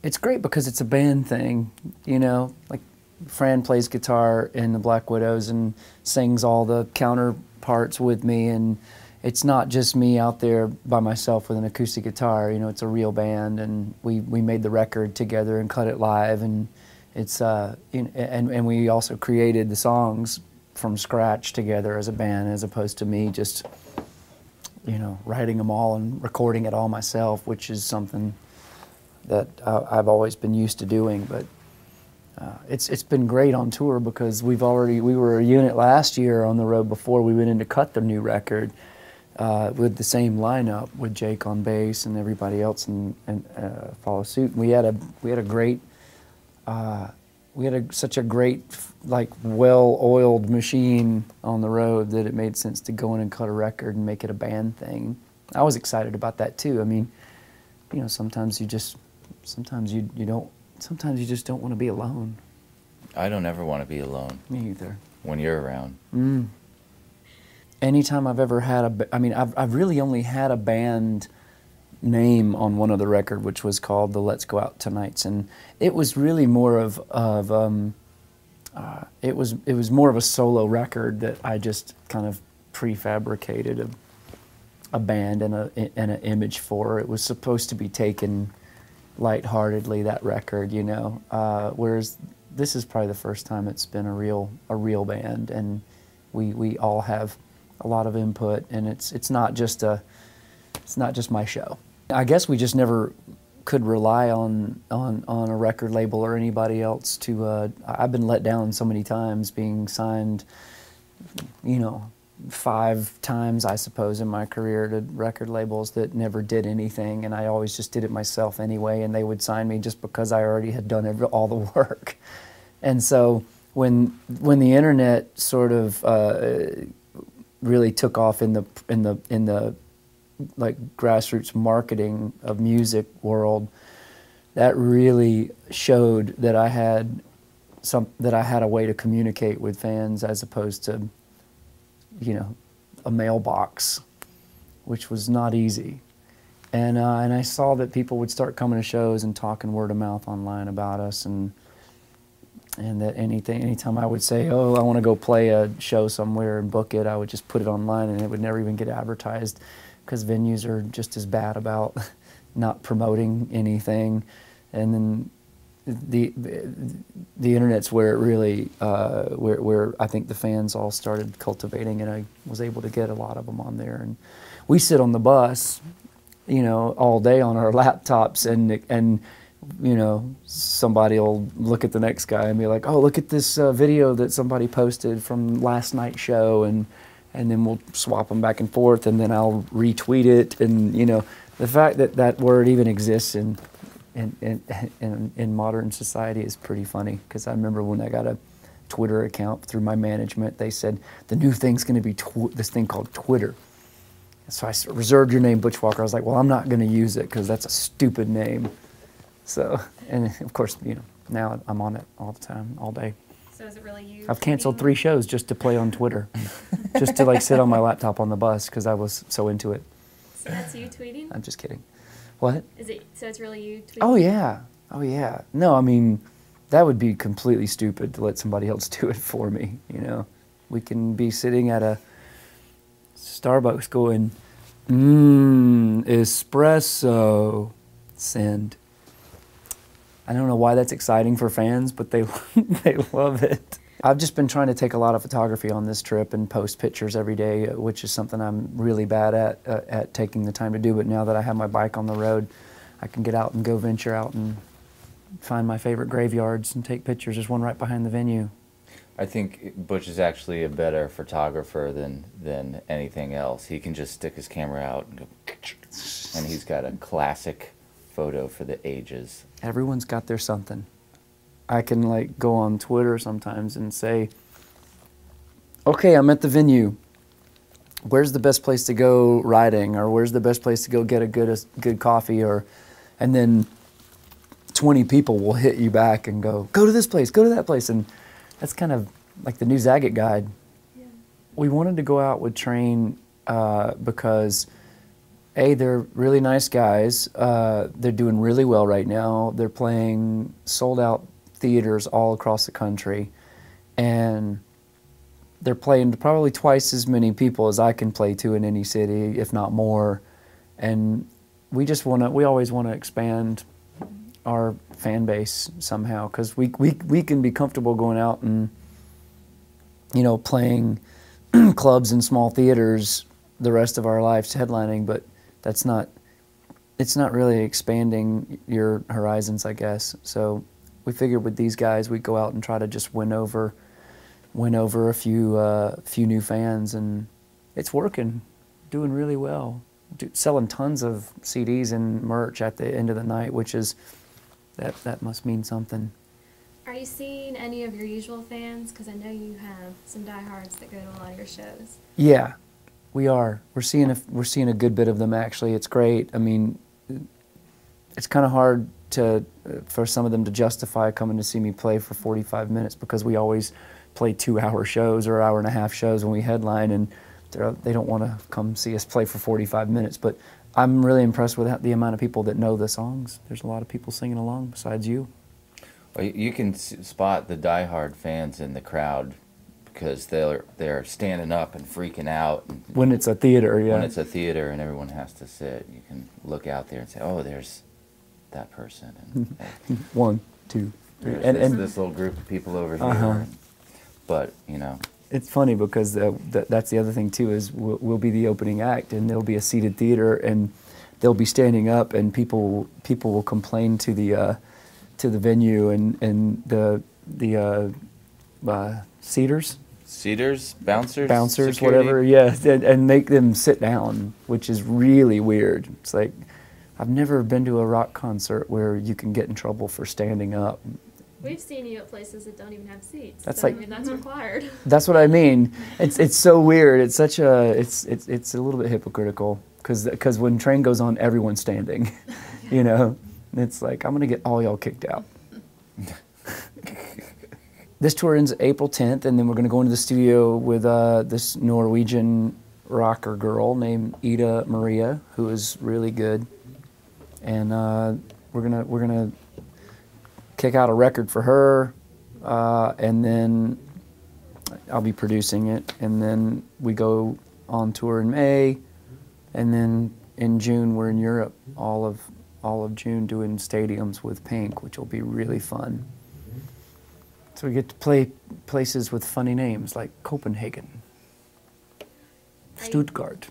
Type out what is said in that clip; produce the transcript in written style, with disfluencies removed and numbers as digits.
It's great because it's a band thing, you know. Like Fran plays guitar in the Black Widows and sings all the counterparts with me, and it's not just me out there by myself with an acoustic guitar. You know, it's a real band, and we made the record together and cut it live, and it's and we also created the songs from scratch together as a band, as opposed to me just, you know, writing them all and recording it all myself, which is something that I've always been used to doing. But it's been great on tour because we were a unit last year on the road before we went in to cut the new record with the same lineup, with Jake on bass and everybody else and follow suit. We had such a great, like, well-oiled machine on the road that it made sense to go in and cut a record and make it a band thing. I was excited about that too. I mean, you know, sometimes you just don't want to be alone. I don't ever want to be alone. Me either. When you're around. Anytime I've ever had I've really only had a band name on one other record, which was called the Let's Go Out Tonights, and it was really more of it was more of a solo record that I just kind of prefabricated a band and an image for. It was supposed to be taken lightheartedly, that record, you know. Whereas this is probably the first time it's been a real band, and we all have a lot of input, and it's not just my show. I guess we just never could rely on a record label or anybody else to. I've been let down so many times, being signed, you know, 5 times, I suppose, in my career to record labels that never did anything, and I always just did it myself anyway, and they would sign me just because I already had done all the work. And so when the internet sort of really took off in the like grassroots marketing of music world, that really showed that I had a way to communicate with fans as opposed to, you know, a mailbox, which was not easy. And I saw that people would start coming to shows and talking word of mouth online about us, and that anytime I would say, oh, I want to go play a show somewhere and book it, I would just put it online, and it would never even get advertised, because venues are just as bad about not promoting anything. And then the internet's where it really, where I think the fans all started cultivating, and I was able to get a lot of them on there. And we sit on the bus, you know, all day on our laptops, and you know, somebody will look at the next guy and be like, oh, look at this video that somebody posted from last night's show, and then we'll swap them back and forth, and then I'll retweet it. And, you know, the fact that that word even exists in modern society is pretty funny, because I remember when I got a Twitter account through my management, they said, the new thing's going to be this thing called Twitter. So I reserved your name, Butch Walker. I was like, well, I'm not going to use it because that's a stupid name. So, and of course, you know, now I'm on it all the time, all day. So is it really you? I've canceled 3 shows just to play on Twitter, just to like sit on my laptop on the bus because I was so into it. So that's you tweeting? I'm just kidding. What? So it's really you tweeting? Oh yeah, oh yeah. No, I mean, that would be completely stupid to let somebody else do it for me. You know, we can be sitting at a Starbucks going, espresso, send. I don't know why that's exciting for fans, but they love it. I've just been trying to take a lot of photography on this trip and post pictures every day, which is something I'm really bad at taking the time to do. But now that I have my bike on the road, I can get out and go venture out and find my favorite graveyards and take pictures. There's one right behind the venue. I think Butch is actually a better photographer than anything else. He can just stick his camera out and go, and he's got a classic photo for the ages. Everyone's got their something. I can like go on Twitter sometimes and say, okay, I'm at the venue. Where's the best place to go riding? Or where's the best place to go get a good coffee? And then 20 people will hit you back and go to this place, go to that place. And that's kind of like the new Zagat guide. Yeah. We wanted to go out with Train because They're really nice guys. They're doing really well right now. They're playing sold-out theaters all across the country, and they're playing to probably twice as many people as I can play to in any city, if not more. And we always want to expand our fan base somehow, because we can be comfortable going out and, you know, playing clubs and small theaters the rest of our lives headlining, but it's not really expanding your horizons, I guess. So we figured with these guys we'd go out and try to just win over a few new fans, and it's working, doing really well. Selling tons of CDs and merch at the end of the night, which is that must mean something. Are you seeing any of your usual fans? Because I know you have some diehards that go to a lot of your shows. Yeah, we are. We're seeing a good bit of them, actually. It's great. I mean, it's kind of hard for some of them to justify coming to see me play for 45 minutes, because we always play 2-hour shows or hour-and-a-half shows when we headline, and they don't want to come see us play for 45 minutes. But I'm really impressed with the amount of people that know the songs. There's a lot of people singing along besides you. Well, you can spot the diehard fans in the crowd, because they're standing up and freaking out. When it's a theater, yeah. When it's a theater and everyone has to sit, you can look out there and say, "Oh, there's that person." And 1, 2, 3, there's this little group of people over here. But you know, it's funny because that's the other thing too, is we'll be the opening act, and there'll be a seated theater, and they'll be standing up, and people will complain to the venue and the seaters, bouncers, security. whatever, yeah, and make them sit down, which is really weird. It's like, I've never been to a rock concert where you can get in trouble for standing up. We've seen you at places that don't even have seats. That's so, like, I mean, that's required. That's what I mean. It's so weird. It's such it's a little bit hypocritical, because when Train goes on, everyone's standing, you know. It's like, I'm gonna get all y'all kicked out. This tour ends April 10th, and then we're gonna go into the studio with this Norwegian rocker girl named Ida Maria, who is really good, and we're gonna kick out a record for her, and then I'll be producing it, and then we go on tour in May, and then in June we're in Europe all of June doing stadiums with Pink, which will be really fun. So we get to play places with funny names like Copenhagen, Stuttgart.